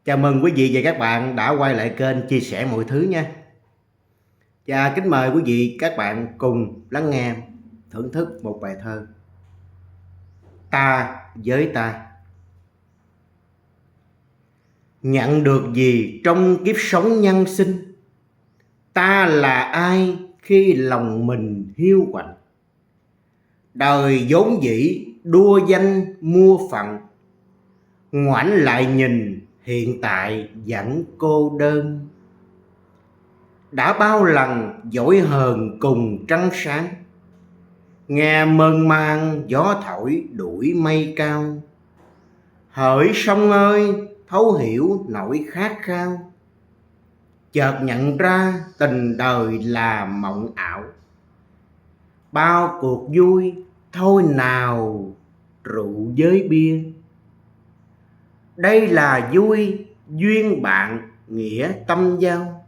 Chào mừng quý vị và các bạn đã quay lại kênh Chia sẻ mọi thứ nha. Và kính mời quý vị các bạn cùng lắng nghe, thưởng thức một bài thơ. Ta với ta. Nhận được gì trong kiếp sống nhân sinh? Ta là ai khi lòng mình hiu quạnh? Đời vốn dĩ đua danh mua phận, ngoảnh lại nhìn hiện tại vẫn cô đơn. Đã bao lần dỗi hờn cùng trăng sáng, nghe mơn man gió thổi đuổi mây cao. Hỡi sông ơi, thấu hiểu nỗi khát khao, chợt nhận ra tình đời là mộng ảo. Bao cuộc vui thôi nào rượu với bia, đây là vui duyên bạn nghĩa tâm giao.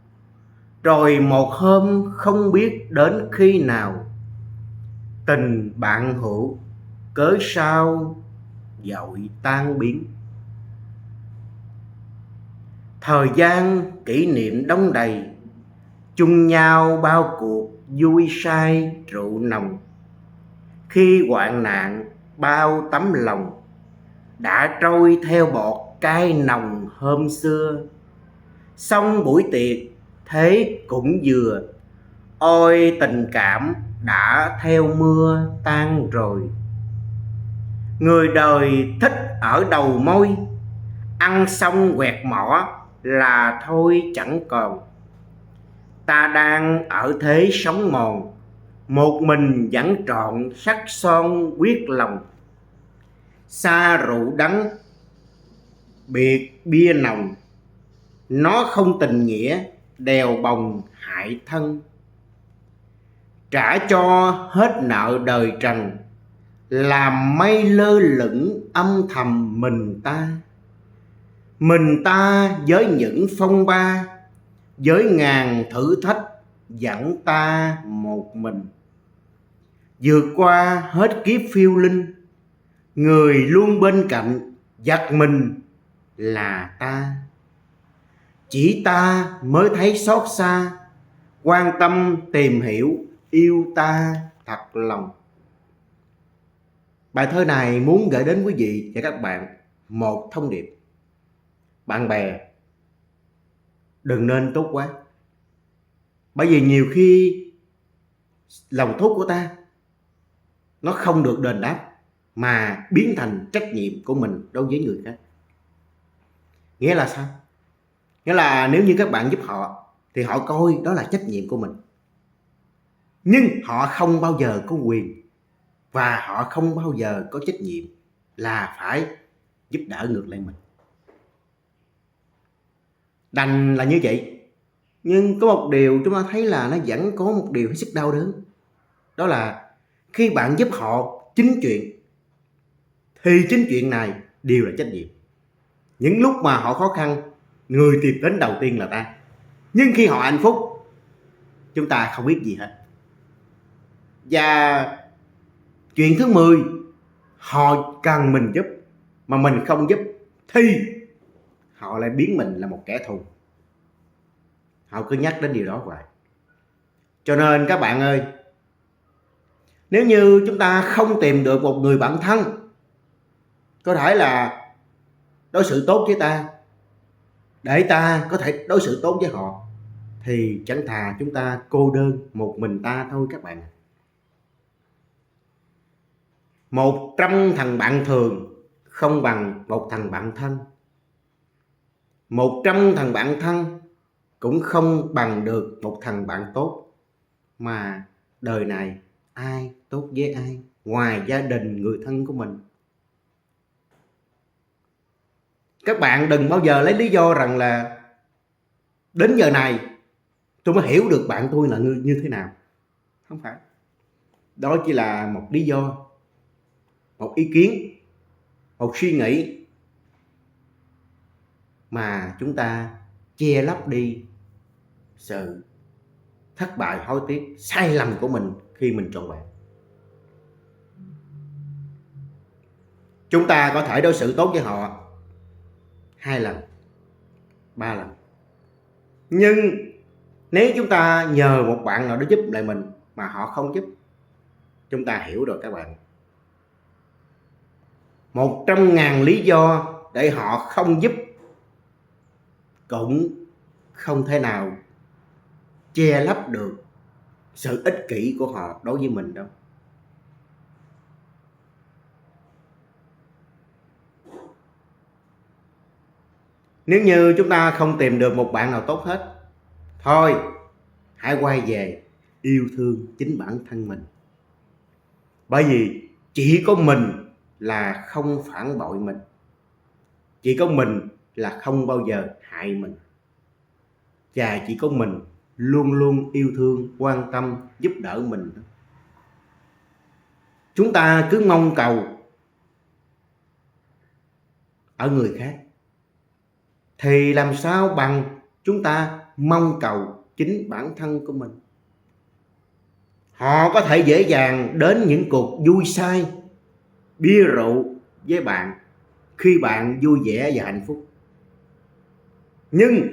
Rồi một hôm không biết đến khi nào, tình bạn hữu cớ sao vội tan biến. Thời gian kỷ niệm đong đầy, chung nhau bao cuộc vui say rượu nồng. Khi hoạn nạn bao tấm lòng, đã trôi theo bọt cay nồng hôm xưa. Xong buổi tiệc thế cũng vừa, ôi tình cảm đã theo mưa tan rồi. Người đời thích ở đầu môi, ăn xong quẹt mỏ là thôi chẳng còn. Ta đang ở thế sống mòn, một mình vẫn trọn sắc son quyết lòng. Xa rượu đắng biệt bia nồng, nó không tình nghĩa đèo bồng hại thân. Trả cho hết nợ đời trần, làm mây lơ lửng âm thầm mình ta. Mình ta với những phong ba, với ngàn thử thách dẫn ta một mình. Vượt qua hết kiếp phiêu linh, người luôn bên cạnh giật mình là ta. Chỉ ta mới thấy xót xa, quan tâm tìm hiểu yêu ta thật lòng. Bài thơ này muốn gửi đến quý vị và các bạn một thông điệp: bạn bè đừng nên tốt quá. Bởi vì nhiều khi lòng tốt của ta nó không được đền đáp, mà biến thành trách nhiệm của mình đối với người khác. Nghĩa là sao? Nghĩa là nếu như các bạn giúp họ thì họ coi đó là trách nhiệm của mình, nhưng họ không bao giờ có quyền và họ không bao giờ có trách nhiệm là phải giúp đỡ ngược lại mình. Đành là như vậy, nhưng có một điều chúng ta thấy là nó vẫn có một điều hết sức đau đớn. Đó là khi bạn giúp họ chính chuyện thì chính chuyện này đều là trách nhiệm. Những lúc mà họ khó khăn, người tìm đến đầu tiên là ta. Nhưng khi họ hạnh phúc, chúng ta không biết gì hết. Và chuyện thứ 10, họ cần mình giúp mà mình không giúp thì họ lại biến mình là một kẻ thù. Họ cứ nhắc đến điều đó hoài. Cho nên các bạn ơi, nếu như chúng ta không tìm được một người bạn thân có thể là đối xử tốt với ta, để ta có thể đối xử tốt với họ, thì chẳng thà chúng ta cô đơn một mình ta thôi các bạn. 100 thằng bạn thường không bằng một thằng bạn thân. 100 thằng bạn thân cũng không bằng được một thằng bạn tốt. Mà đời này ai tốt với ai ngoài gia đình, người thân của mình? Các bạn đừng bao giờ lấy lý do rằng là đến giờ này tôi mới hiểu được bạn tôi là người như thế nào. Không phải. Đó chỉ là một lý do, một ý kiến, một suy nghĩ mà chúng ta che lấp đi sự thất bại, hối tiếc, sai lầm của mình khi mình chọn bạn. Chúng ta có thể đối xử tốt với họ 2 lần, 3 lần. Nhưng nếu chúng ta nhờ một bạn nào đó giúp lại mình mà họ không giúp, chúng ta hiểu rồi các bạn, 100.000 lý do để họ không giúp cũng không thể nào che lấp được sự ích kỷ của họ đối với mình đâu. Nếu như chúng ta không tìm được một bạn nào tốt hết, thôi hãy quay về yêu thương chính bản thân mình. Bởi vì chỉ có mình là không phản bội mình, chỉ có mình là không bao giờ hại mình, và chỉ có mình luôn luôn yêu thương, quan tâm, giúp đỡ mình. Chúng ta cứ mong cầu ở người khác thì làm sao bằng chúng ta mong cầu chính bản thân của mình. Họ có thể dễ dàng đến những cuộc vui say, bia rượu với bạn khi bạn vui vẻ và hạnh phúc. Nhưng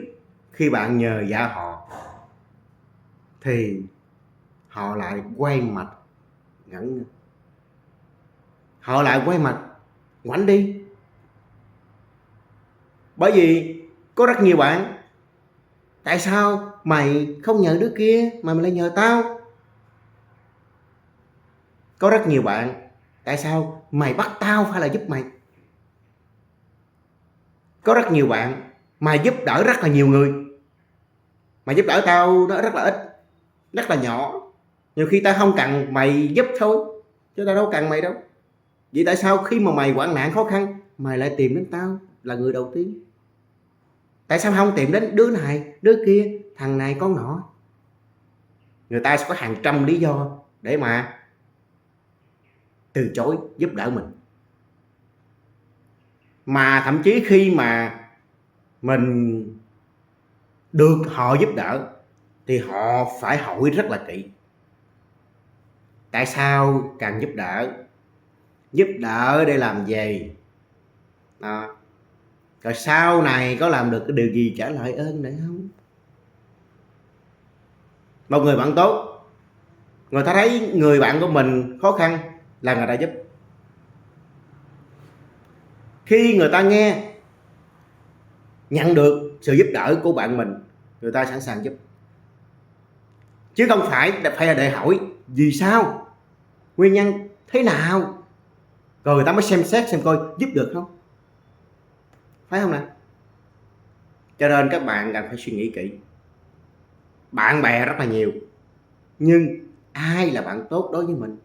khi bạn nhờ vả họ thì họ lại quay mặt ngẩn ngơ. Họ lại quay mặt ngoảnh đi. Bởi vì có rất nhiều bạn, tại sao mày không nhờ đứa kia mà mày lại nhờ tao? Có rất nhiều bạn, tại sao mày bắt tao phải là giúp mày? Có rất nhiều bạn, mày giúp đỡ rất là nhiều người, mày giúp đỡ tao nó rất là ít, rất là nhỏ. Nhiều khi tao không cần mày giúp thôi, chứ tao đâu cần mày đâu. Vậy tại sao khi mà mày hoạn nạn khó khăn, mày lại tìm đến tao là người đầu tiên? Tại sao không tìm đến đứa này, đứa kia, thằng này con nọ? Người ta sẽ có hàng trăm lý do để mà từ chối giúp đỡ mình. Mà thậm chí khi mà mình được họ giúp đỡ thì họ phải hỏi rất là kỹ. Tại sao cần giúp đỡ? Giúp đỡ để làm gì? Đó. Rồi sau này có làm được cái điều gì trả lại ơn nữa không? Một người bạn tốt, người ta thấy người bạn của mình khó khăn là người ta giúp. Khi người ta nghe, nhận được sự giúp đỡ của bạn mình, người ta sẵn sàng giúp. Chứ không phải là để hỏi vì sao, nguyên nhân thế nào, rồi người ta mới xem xét xem coi giúp được không. Phải không nè? Cho nên các bạn cần phải suy nghĩ kỹ. Bạn bè rất là nhiều, nhưng ai là bạn tốt đối với mình?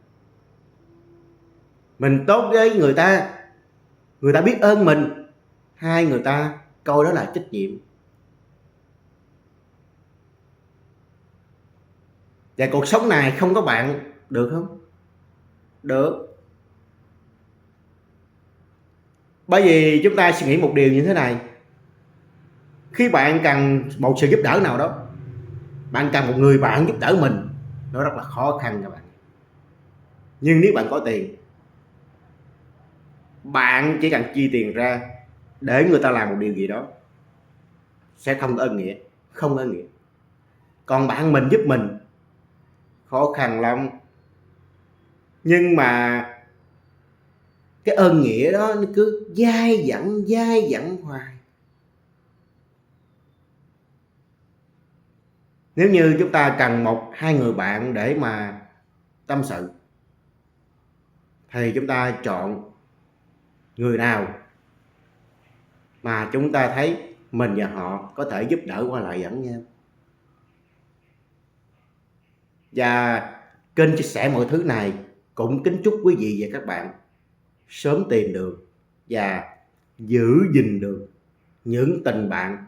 Mình tốt với người ta biết ơn mình, hay người ta coi đó là trách nhiệm? Và cuộc sống này không có bạn được không? Được. Bởi vì chúng ta suy nghĩ một điều như thế này. Khi bạn cần một sự giúp đỡ nào đó, bạn cần một người bạn giúp đỡ mình, nó rất là khó khăn các bạn. Nhưng nếu bạn có tiền, bạn chỉ cần chi tiền ra để người ta làm một điều gì đó, sẽ không ơn nghĩa, không ơn nghĩa. Còn bạn mình giúp mình khó khăn lắm. Nhưng mà cái ơn nghĩa đó nó cứ dai dẳng hoài. Nếu như chúng ta cần 1-2 người bạn để mà tâm sự, thì chúng ta chọn người nào mà chúng ta thấy mình và họ có thể giúp đỡ qua lại lẫn nhau. Và kênh chia sẻ mọi thứ này cũng kính chúc quý vị và các bạn sớm tìm được và giữ gìn được những tình bạn,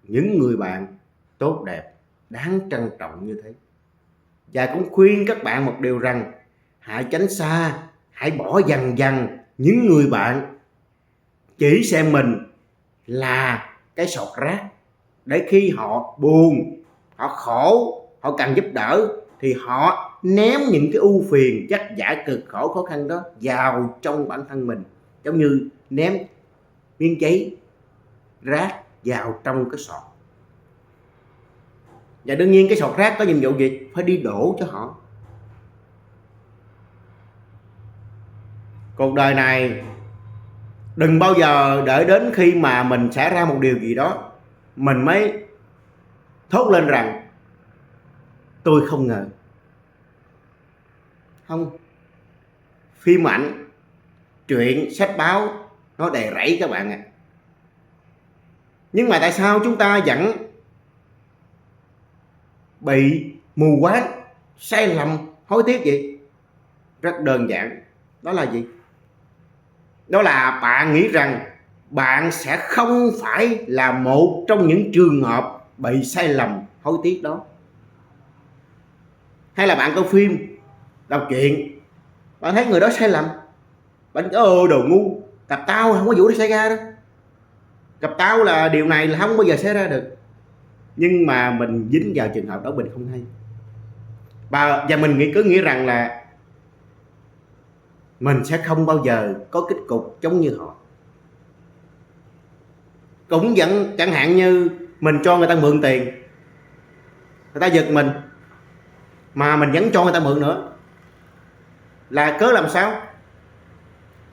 những người bạn tốt đẹp, đáng trân trọng như thế. Và cũng khuyên các bạn một điều rằng hãy tránh xa, hãy bỏ dần những người bạn chỉ xem mình là cái sọt rác, để khi họ buồn, họ khổ, họ cần giúp đỡ thì họ ném những cái ưu phiền, vất vả, cực khổ, khó khăn đó vào trong bản thân mình, giống như ném miếng giấy rác vào trong cái sọt. Và đương nhiên cái sọt rác có nhiệm vụ gì? Phải đi đổ cho họ. Cuộc đời này đừng bao giờ đợi đến khi mà mình xảy ra một điều gì đó mình mới thốt lên rằng tôi không ngờ. Không. Phim ảnh, truyện, sách báo nó đầy rẫy các bạn ạ. Nhưng mà tại sao chúng ta vẫn bị mù quáng, sai lầm, hối tiếc vậy? Rất đơn giản. Đó là gì? Đó là bạn nghĩ rằng bạn sẽ không phải là một trong những trường hợp bị sai lầm, hối tiếc đó. Hay là bạn coi phim, đọc truyện, bạn thấy người đó sai lầm, bạn nói đồ ngu, gặp tao không có vụ đó xảy ra đâu, gặp tao là điều này là không bao giờ xảy ra được. Nhưng mà mình dính vào trường hợp đó mình không hay. Và mình cứ nghĩ rằng là mình sẽ không bao giờ có kết cục giống như họ. Cũng vẫn chẳng hạn như mình cho người ta mượn tiền, người ta giật mình mà mình vẫn cho người ta mượn nữa, là cớ làm sao?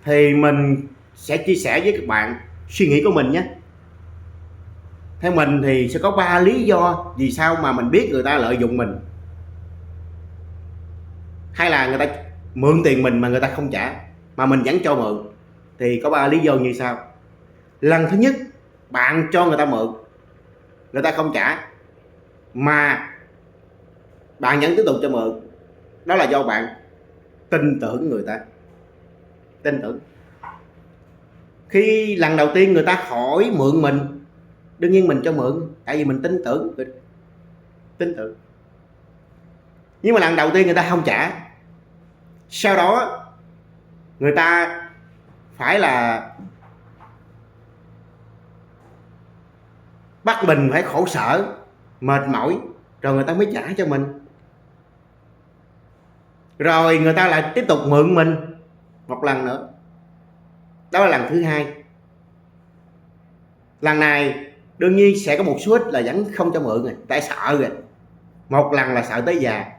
Thì mình sẽ chia sẻ với các bạn suy nghĩ của mình nhé. Theo mình thì sẽ có 3 lý do vì sao mà mình biết người ta lợi dụng mình, hay là người ta mượn tiền mình mà người ta không trả mà mình vẫn cho mượn. Thì có 3 lý do như sau. Lần thứ nhất, bạn cho người ta mượn, người ta không trả mà bạn vẫn tiếp tục cho mượn. Đó là do bạn tin tưởng người ta. Tin tưởng. Khi lần đầu tiên người ta hỏi mượn mình, đương nhiên mình cho mượn, tại vì mình tin tưởng. Nhưng mà lần đầu tiên người ta không trả, sau đó người ta phải là bắt mình phải khổ sở, mệt mỏi, rồi người ta mới trả cho mình. Rồi người ta lại tiếp tục mượn mình một lần nữa. Đó là lần thứ hai. Lần này đương nhiên sẽ có một số ít là vẫn không cho mượn rồi, tại sợ rồi. Một lần là sợ tới già.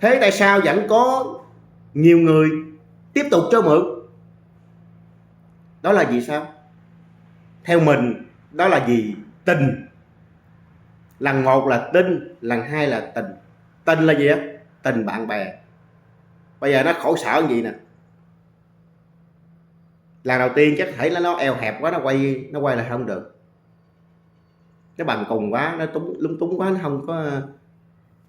Thế tại sao vẫn có nhiều người tiếp tục cho mượn? Đó là vì sao? Theo mình, đó là vì tình. Lần một là tin, lần hai là tình. Tình là gì á? Tình bạn bè. Bây giờ nó khổ sở gì nè. Lần đầu tiên chắc thấy nó eo hẹp quá, nó quay lại không được. Nó bằng cùng quá, nó lúng túng quá, nó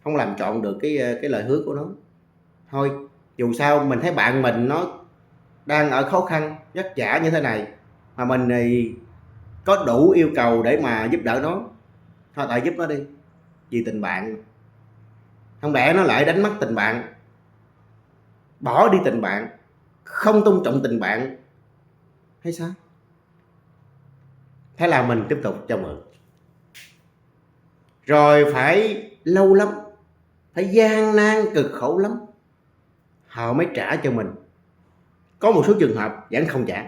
không làm trọn được cái lời hứa của nó. Thôi, dù sao mình thấy bạn mình nó đang ở khó khăn, vất vả như thế này, mà mình thì có đủ yêu cầu để mà giúp đỡ nó. Thôi tại giúp nó đi, vì tình bạn. Không lẽ nó lại đánh mất tình bạn, bỏ đi tình bạn, không tôn trọng tình bạn hay sao? Thế là mình tiếp tục cho mượn. Rồi phải lâu lắm, phải gian nan cực khổ lắm họ mới trả cho mình. Có một số trường hợp vẫn không trả.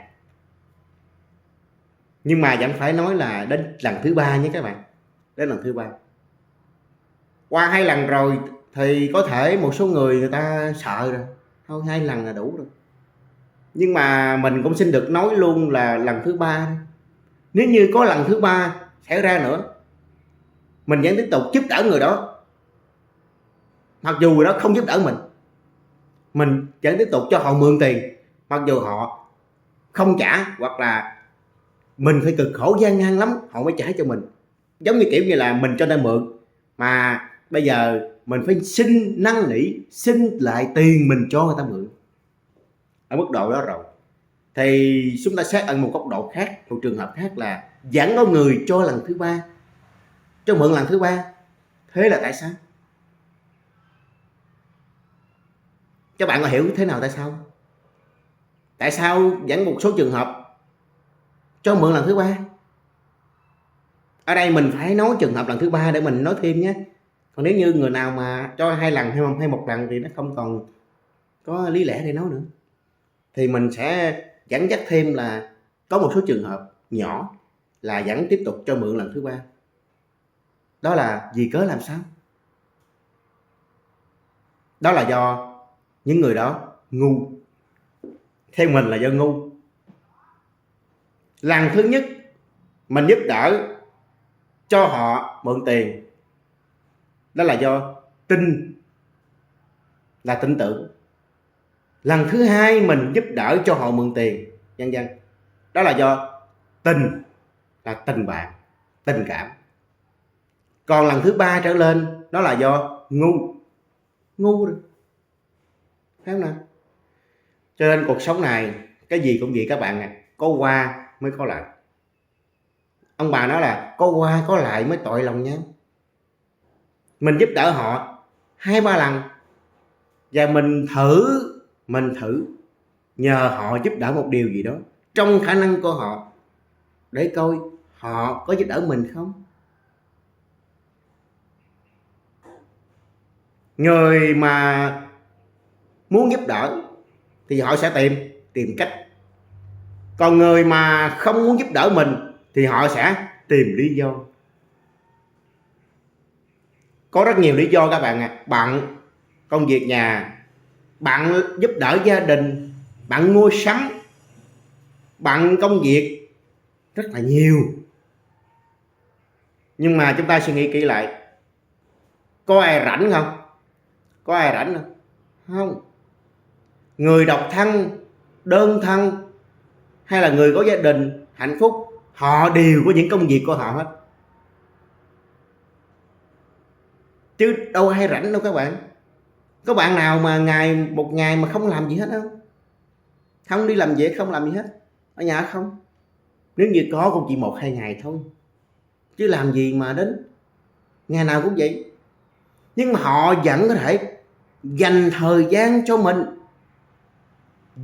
Nhưng mà vẫn phải nói là đến lần thứ ba nhé các bạn. Đến lần thứ ba. Qua 2 lần rồi thì có thể một số người ta sợ rồi. Thôi 2 lần là đủ rồi. Nhưng mà mình cũng xin được nói luôn là lần thứ ba, nếu như có lần thứ ba xảy ra nữa, mình vẫn tiếp tục giúp đỡ người đó. Mặc dù người đó không giúp đỡ mình vẫn tiếp tục cho họ mượn tiền, mặc dù họ không trả, hoặc là mình phải cực khổ gian nan lắm họ mới trả cho mình. Giống như kiểu như là mình cho nên mượn, mà bây giờ mình phải xin năn nỉ, xin lại tiền mình cho người ta mượn. Ở mức độ đó rồi thì chúng ta xét ở một góc độ khác, một trường hợp khác là vẫn có người cho lần thứ ba, cho mượn lần thứ ba. Thế là tại sao? Các bạn có hiểu thế nào tại sao? Tại sao vẫn một số trường hợp cho mượn lần thứ ba? Ở đây mình phải nói trường hợp lần thứ ba để mình nói thêm nhé. Còn nếu như người nào mà cho 2 lần hay 1 lần thì nó không còn có lý lẽ để nói nữa. Thì mình sẽ dẫn dắt thêm là có một số trường hợp nhỏ là vẫn tiếp tục cho mượn lần thứ ba. Đó là vì cớ làm sao? Đó là do những người đó ngu. Theo mình là do ngu. Lần thứ nhất mình giúp đỡ cho họ mượn tiền, đó là do tin, là tin tưởng. Lần thứ hai mình giúp đỡ cho họ mượn tiền, vân vân, đó là do tình, là tình bạn, tình cảm. Còn lần thứ ba trở lên đó là do ngu rồi, thấy không nào? Cho nên cuộc sống này cái gì cũng vậy các bạn ạ, có qua mới có lại. Ông bà nói là có qua có lại mới tội lòng nhau. Mình giúp đỡ họ 2-3 lần và mình thử nhờ họ giúp đỡ một điều gì đó trong khả năng của họ để coi họ có giúp đỡ mình không. Người mà muốn giúp đỡ thì họ sẽ tìm cách. Còn người mà không muốn giúp đỡ mình thì họ sẽ tìm lý do. Có rất nhiều lý do các bạn ạ. Bận công việc nhà, bạn giúp đỡ gia đình, bạn mua sắm, bạn công việc, rất là nhiều. Nhưng mà chúng ta suy nghĩ kỹ lại, có ai rảnh không? Có ai rảnh không? Không. Người độc thân, đơn thân hay là người có gia đình hạnh phúc, họ đều có những công việc của họ hết, chứ đâu ai rảnh đâu các bạn. Có bạn nào mà một ngày mà không làm gì hết không? Không đi làm việc, không làm gì hết, ở nhà không? Nếu như có cũng chỉ 1-2 ngày thôi, chứ làm gì mà đến ngày nào cũng vậy. Nhưng mà họ vẫn có thể dành thời gian cho mình,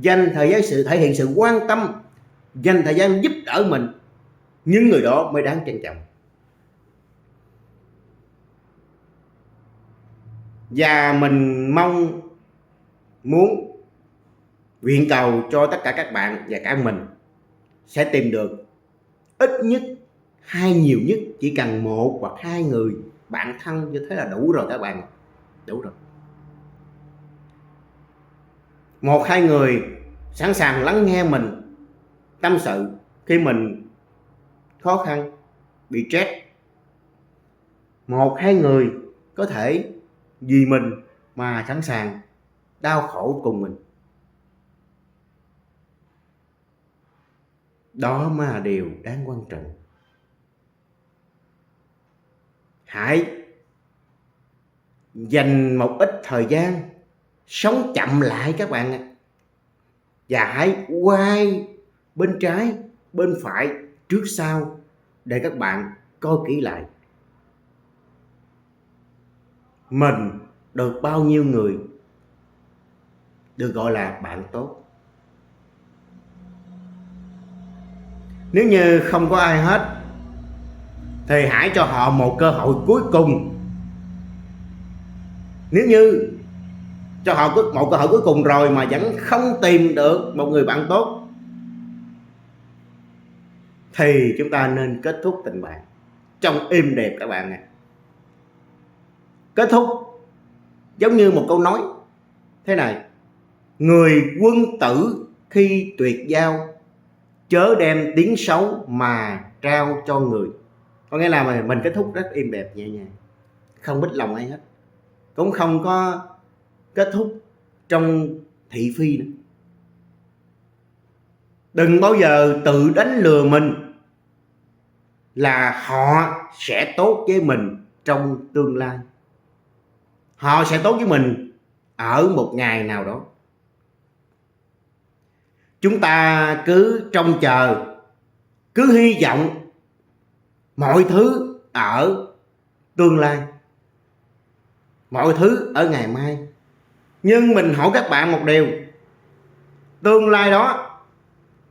dành thời gian thể hiện sự quan tâm, dành thời gian giúp đỡ mình. Những người đó mới đáng trân trọng. Và mình mong muốn nguyện cầu cho tất cả các bạn và cả mình sẽ tìm được ít nhất hay nhiều nhất chỉ cần 1 hoặc 2 người bạn thân, như thế là đủ rồi các bạn, đủ rồi. 1-2 người sẵn sàng lắng nghe mình tâm sự khi mình khó khăn, bị stress. 1-2 người có thể vì mình mà sẵn sàng đau khổ cùng mình. Đó mới là điều đáng quan trọng. Hãy dành một ít thời gian sống chậm lại các bạn ạ. Và hãy quay bên trái, bên phải, trước sau để các bạn coi kỹ lại. Mình được bao nhiêu người được gọi là bạn tốt. Nếu như không có ai hết thì hãy cho họ một cơ hội cuối cùng. Nếu như cho họ một cơ hội cuối cùng rồi mà vẫn không tìm được một người bạn tốt thì chúng ta nên kết thúc tình bạn trong êm đẹp các bạn ạ. Kết thúc giống như một câu nói thế này: người quân tử khi tuyệt giao, chớ đem tiếng xấu mà trao cho người. Có nghĩa là mình kết thúc rất êm đẹp, nhẹ nhàng, không bích lòng ai hết, cũng không có kết thúc trong thị phi nữa. Đừng bao giờ tự đánh lừa mình là họ sẽ tốt với mình trong tương lai, họ sẽ tốt với mình ở một ngày nào đó. Chúng ta cứ trông chờ, cứ hy vọng mọi thứ ở tương lai, mọi thứ ở ngày mai. Nhưng mình hỏi các bạn một điều, tương lai đó,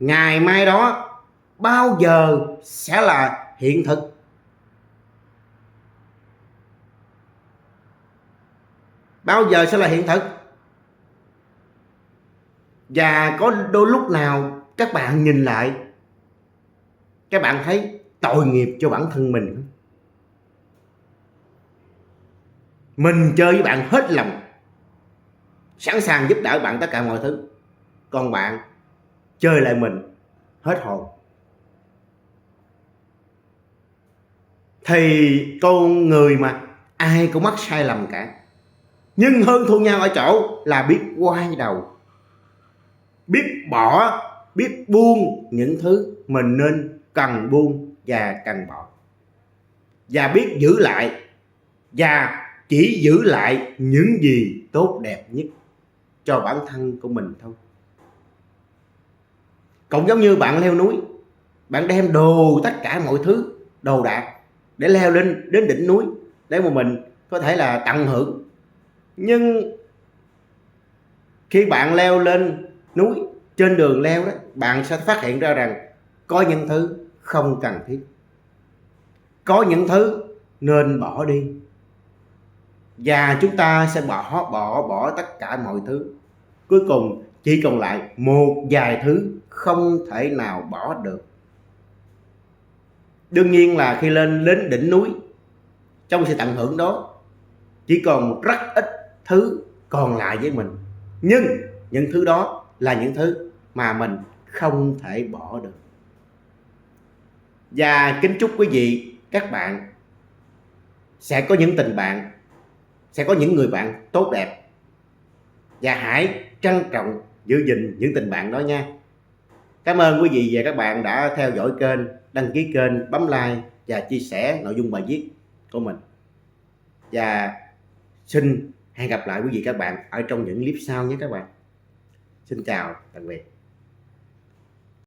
ngày mai đó bao giờ sẽ là hiện thực? Bao giờ sẽ là hiện thực? Và có đôi lúc nào các bạn nhìn lại, các bạn thấy tội nghiệp cho bản thân mình. Mình chơi với bạn hết lòng, sẵn sàng giúp đỡ bạn tất cả mọi thứ, còn bạn chơi lại mình hết hồn. Thì con người mà ai cũng mắc sai lầm cả, nhưng hơn thua nhau ở chỗ là biết quay đầu, biết bỏ, biết buông những thứ mình nên cần buông và cần bỏ, và biết giữ lại, và chỉ giữ lại những gì tốt đẹp nhất cho bản thân của mình thôi. Cũng giống như bạn leo núi, bạn đem đồ tất cả mọi thứ đồ đạc để leo lên đến đỉnh núi để mà mình có thể là tận hưởng. Nhưng khi bạn leo lên núi, trên đường leo đó, bạn sẽ phát hiện ra rằng có những thứ không cần thiết, có những thứ nên bỏ đi, và chúng ta sẽ bỏ tất cả mọi thứ. Cuối cùng chỉ còn lại một vài thứ không thể nào bỏ được. Đương nhiên là khi lên đến đỉnh núi, trong sự tận hưởng đó, chỉ còn rất ít thứ còn lại với mình, nhưng những thứ đó là những thứ mà mình không thể bỏ được. Và kính chúc quý vị, các bạn sẽ có những tình bạn, sẽ có những người bạn tốt đẹp, và hãy trân trọng giữ gìn những tình bạn đó nha. Cảm ơn quý vị và các bạn đã theo dõi kênh, đăng ký kênh, bấm like và chia sẻ nội dung bài viết của mình. Và xin hẹn gặp lại quý vị các bạn ở trong những clip sau nhé các bạn. Xin chào, tạm biệt.